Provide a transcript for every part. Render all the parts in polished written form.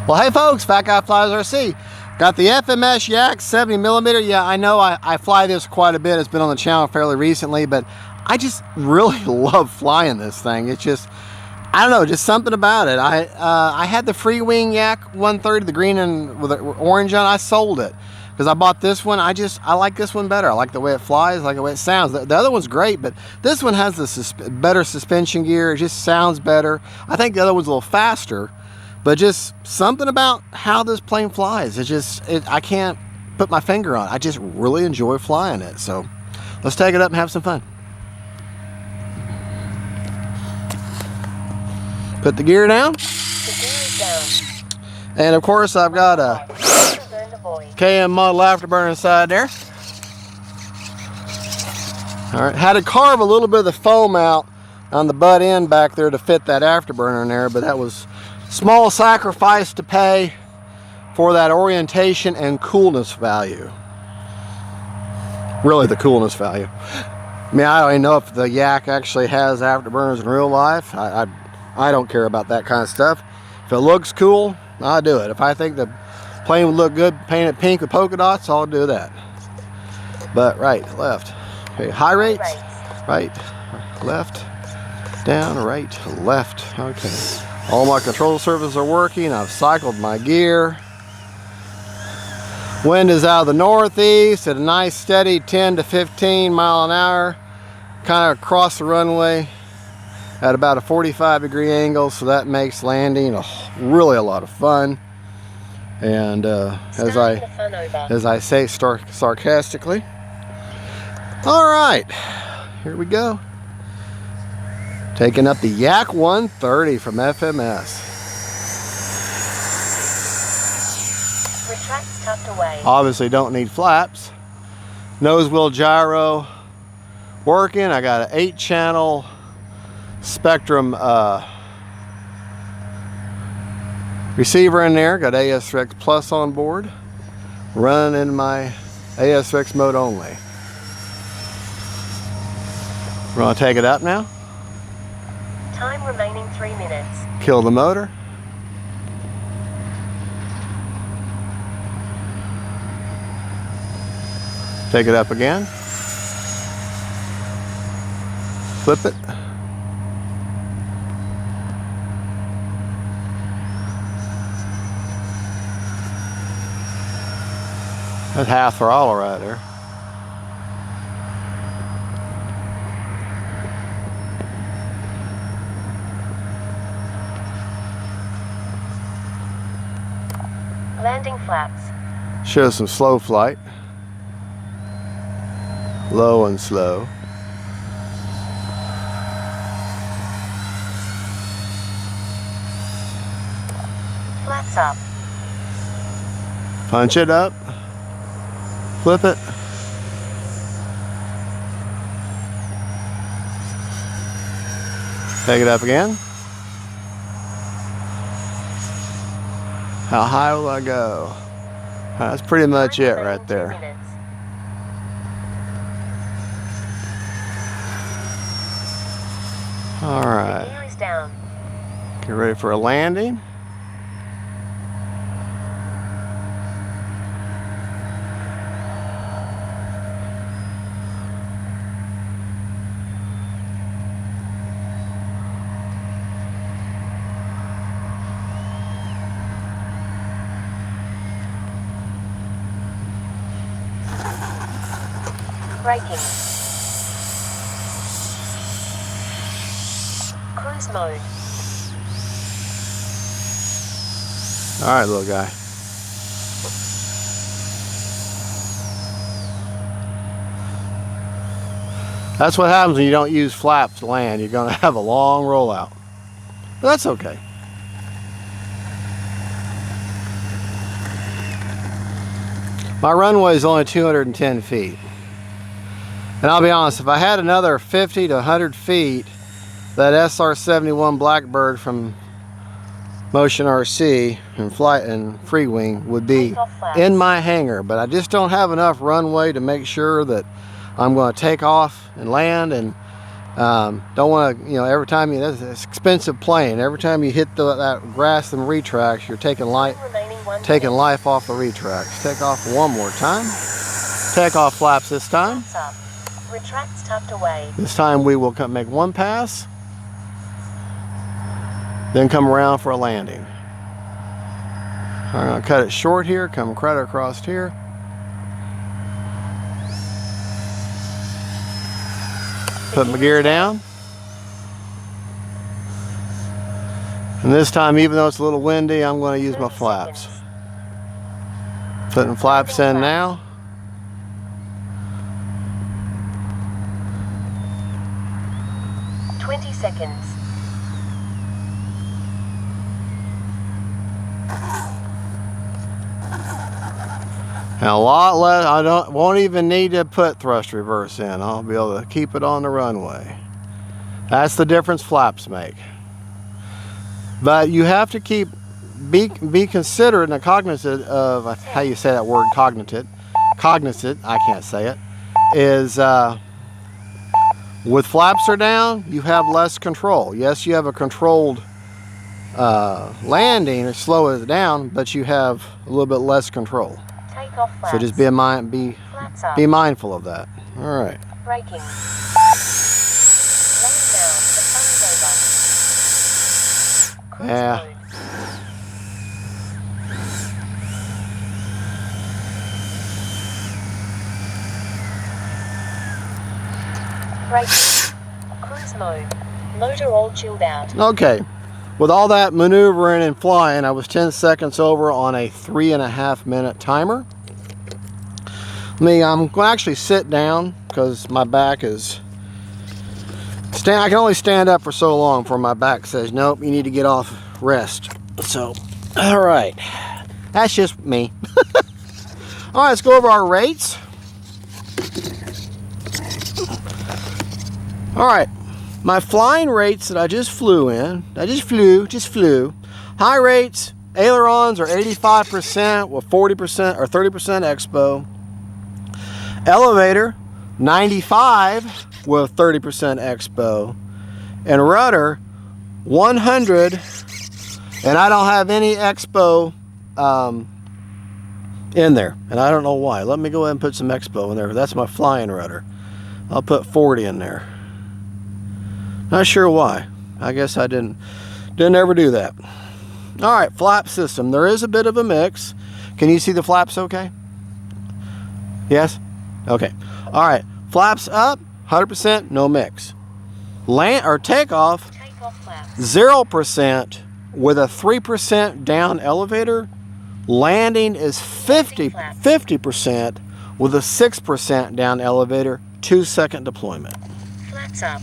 Well, hey folks, FatGuyFliesRC. Got the FMS Yak 70mm. Yeah, I know I fly this quite a bit. It's been on the channel fairly recently, but I just really love flying this thing. It's just, I don't know, just something about it. I had the free wing Yak 130, the green and with the orange on. I sold it because I bought this one. I like this one better. I like the way it flies, I like the way it sounds. The other one's great, but this one has the better suspension gear. It just sounds better. I think the other one's a little faster. But just something about how this plane flies, I can't put my finger on it. I just really enjoy flying it. So let's take it up and have some fun. Put the gear down. The gear is down. And of course I've got a KM model afterburner inside there. All right, had to carve a little bit of the foam out on the butt end back there to fit that afterburner in there, but that was small sacrifice to pay for that orientation and coolness value. Really the coolness value. I mean, I don't even know if the Yak actually has afterburners in real life. I don't care about that kind of stuff. If it looks cool, I'll do it. If I think the plane would look good painted pink with polka dots, I'll do that. But right, left. Okay, high rates. Right, left, down, right, left. Okay. All my control surfaces are working. I've cycled my gear. Wind is out of the northeast at a nice steady 10 to 15 mile an hour. Kind of across the runway at about a 45-degree angle, so that makes landing really a lot of fun. And as I say sarcastically, all right, here we go. Taking up the Yak 130 from FMS. Retracts tucked away. Obviously don't need flaps. Nose wheel gyro working. I got an 8-channel Spectrum receiver in there. Got ASRX Plus on board. Running in my ASRX mode only. We're gonna take it up now. Time remaining 3 minutes. Kill the motor. Take it up again. Flip it. That's half throttle right there. Landing flaps. Shows some slow flight. Low and slow. Flaps up. Punch it up. Flip it. Take it up again. How high will I go? That's pretty much it right there. All right. The gear is down. Get ready for a landing. Braking. Cruise mode. All right, little guy. That's what happens when you don't use flaps to land. You're going to have a long rollout. But that's okay. My runway is only 210 feet. And I'll be honest, if I had another 50 to 100 feet, that SR-71 Blackbird from Motion RC and Flight and Free Wing would be in my hangar. But I just don't have enough runway to make sure that I'm going to take off and land and Don't want to, every time that's an expensive plane. Every time you hit that grass and retracts, you're taking life off the retracts. Take off one more time. Take off flaps this time. Retracts tucked away. This time we will make one pass, then come around for a landing. I'm going to cut it short here, come right across here. Put my gear down. And this time, even though it's a little windy, I'm going to use my flaps. Putting flaps in now. Seconds. And a lot less. Won't even need to put thrust reverse in. I'll be able to keep it on the runway. That's the difference flaps make. But you have to be considerate and cognizant of how you say that word, cognizant. I can't say it. Is with flaps are down, you have less control. Yes, you have a controlled landing or slow it down, but you have a little bit less control. Take off flaps. So just be mindful of that. All right. Braking. Land down. The fun is over. Cruise Yeah. mode. Braking. Cruise mode. Motor all chilled out. Okay. With all that maneuvering and flying, I was 10 seconds over on a 3.5 minute timer. I'm going to actually sit down because my back is... I can only stand up for so long before my back says, nope, you need to get off rest. So, all right. That's just me. All right, let's go over our rates. All right, my flying rates that I just flew in, just flew. High rates, ailerons are 85% with 40% or 30% expo. Elevator, 95 with 30% expo. And rudder, 100, and I don't have any expo in there. And I don't know why. Let me go ahead and put some expo in there. That's my flying rudder. I'll put 40 in there. Not sure why. I guess I didn't ever do that. All right, flap system. There is a bit of a mix. Can you see the flaps okay? Yes? Okay. All right, flaps up, 100%, no mix. Land or takeoff, 0% with a 3% down elevator. Landing is 50% with a 6% down elevator, 2-second deployment. Flaps up.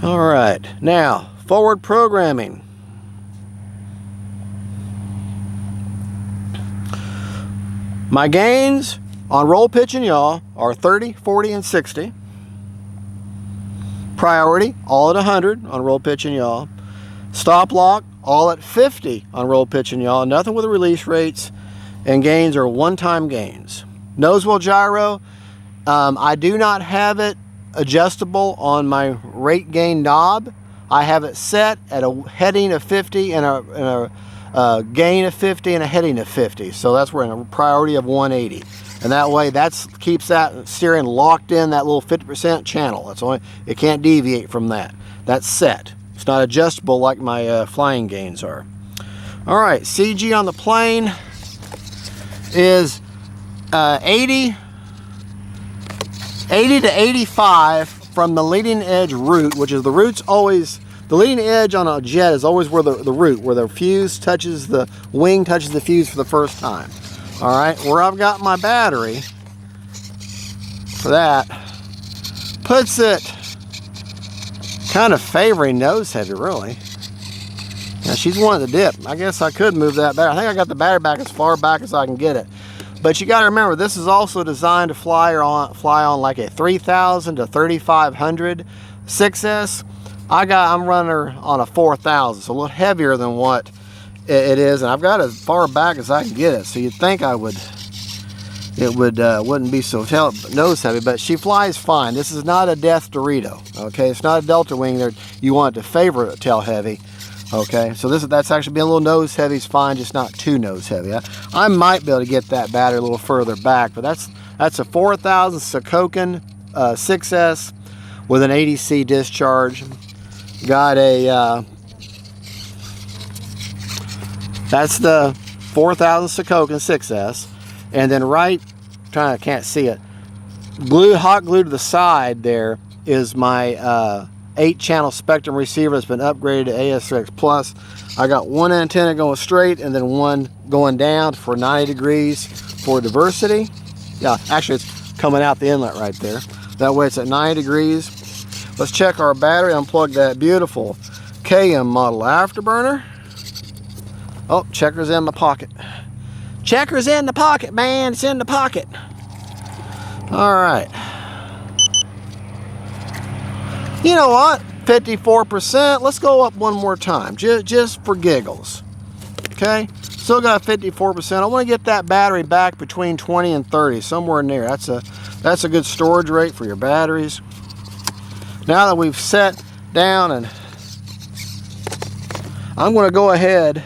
All right, now forward programming. My gains on roll, pitch, and yaw are 30, 40, and 60. Priority, all at 100 on roll, pitch, and yaw. Stop lock, all at 50 on roll, pitch, and yaw. Nothing with the release rates, and gains are one-time gains. Nose wheel gyro, I do not have it adjustable on my rate gain knob. I have it set at a heading of 50 and a gain of 50 and a heading of 50. So that's where a priority of 180. And that way keeps that steering locked in that little 50% channel. It can't deviate from that. That's set. It's not adjustable like my flying gains are. All right, CG on the plane is 80 to 85 from the leading edge root, which is the leading edge on a jet is always where the root, where the fuse touches the wing, touches the fuse for the first time. All right, where I've got my battery for that, puts it kind of favoring nose heavy, really. Now she's wanting to dip. I guess I could move that battery. I think I got the battery back as far back as I can get it. But you got to remember, this is also designed to fly on like a 3,000 to 3,500 6S. I'm running her on a 4,000, so a little heavier than what it is, and I've got it as far back as I can get it. So you'd think I would it wouldn't be so nose heavy, but she flies fine. This is not a death Dorito, okay? It's not a Delta Wing that you want to favor a tail heavy, okay? So that's actually being a little nose heavy is fine, just not too nose heavy. I might be able to get that battery a little further back, but that's a 4000 Sokokin 6S with an 80C discharge. Got a that's the 4000 Sokokin 6S, and then I can't see it, hot glued to the side there is my 8-channel Spectrum receiver that's been upgraded to ASX Plus. I got one antenna going straight and then one going down for 90 degrees for diversity. Yeah, actually it's coming out the inlet right there. That way it's at 90 degrees. Let's check our battery. Unplug that beautiful KM model afterburner. Oh, checker's in my pocket. Checker's in the pocket, man. It's in the pocket. All right. You know what? 54%. Let's go up one more time, just for giggles. Okay? Still got 54%. I want to get that battery back between 20 and 30, somewhere in there. That's a good storage rate for your batteries. Now that we've set down, and I'm going to go ahead.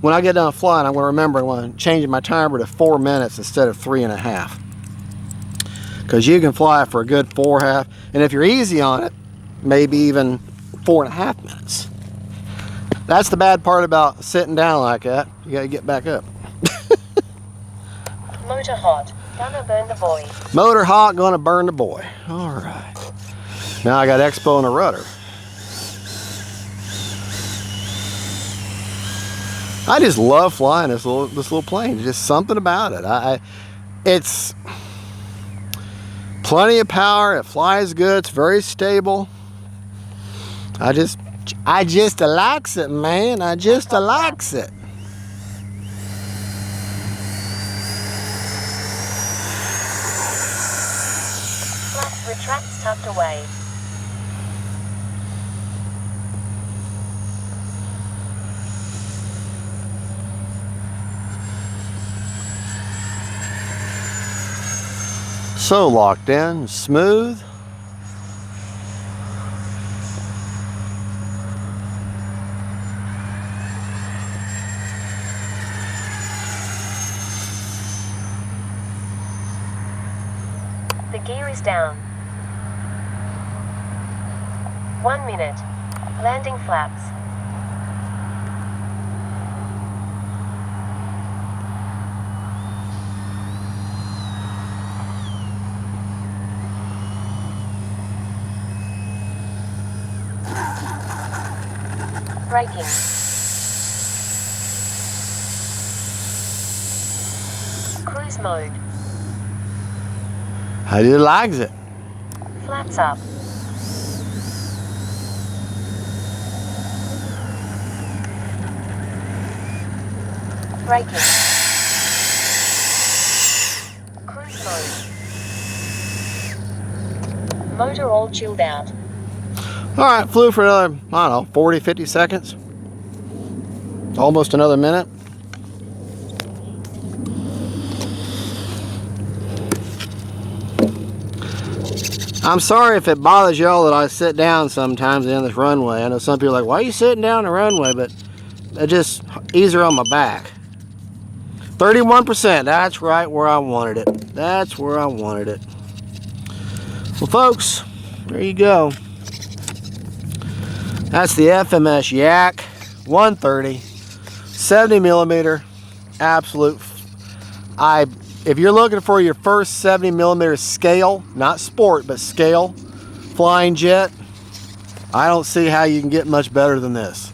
When I get done flying, I'm going to remember I want to change my timer to 4 minutes instead of 3.5. Because you can fly for a good 4.5, and if you're easy on it, maybe even 4.5 minutes. That's the bad part about sitting down like that. You got to get back up. Motor hot, gonna burn the boy. Motor hot, gonna burn the boy. All right. Now I got Expo and a rudder. I just love flying this little plane. Just something about it. It's plenty of power. It flies good. It's very stable. I just likes it, man. I just likes it. Flaps retracts tucked away. So locked in, smooth. The gear is down. 1 minute. Landing flaps. Braking. Cruise mode. How do you like it? Flaps up. Braking. Cruise mode. Motor all chilled out. All right, flew for another, I don't know, 40, 50 seconds. Almost another minute. I'm sorry if it bothers y'all that I sit down sometimes in this runway. I know some people are like, why are you sitting down the runway? But it just easier on my back. 31%, that's right where I wanted it. That's where I wanted it. Well, folks, there you go. That's the FMS Yak 130, 70 millimeter, absolute. If you're looking for your first 70 millimeter scale, not sport, but scale flying jet, I don't see how you can get much better than this.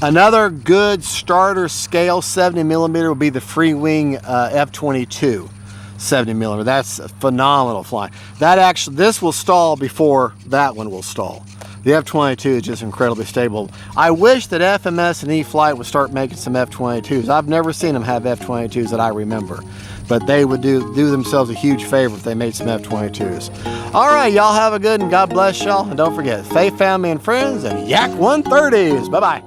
Another good starter scale 70 millimeter would be the Free Wing F-22 70 millimeter. That's phenomenal flying. This will stall before that one will stall. The F-22 is just incredibly stable. I wish that FMS and E-Flight would start making some F-22s. I've never seen them have F-22s that I remember, but they would do themselves a huge favor if they made some F-22s. All right, y'all have a good and God bless y'all. And don't forget, faith, family, and friends, and Yak 130s. Bye-bye.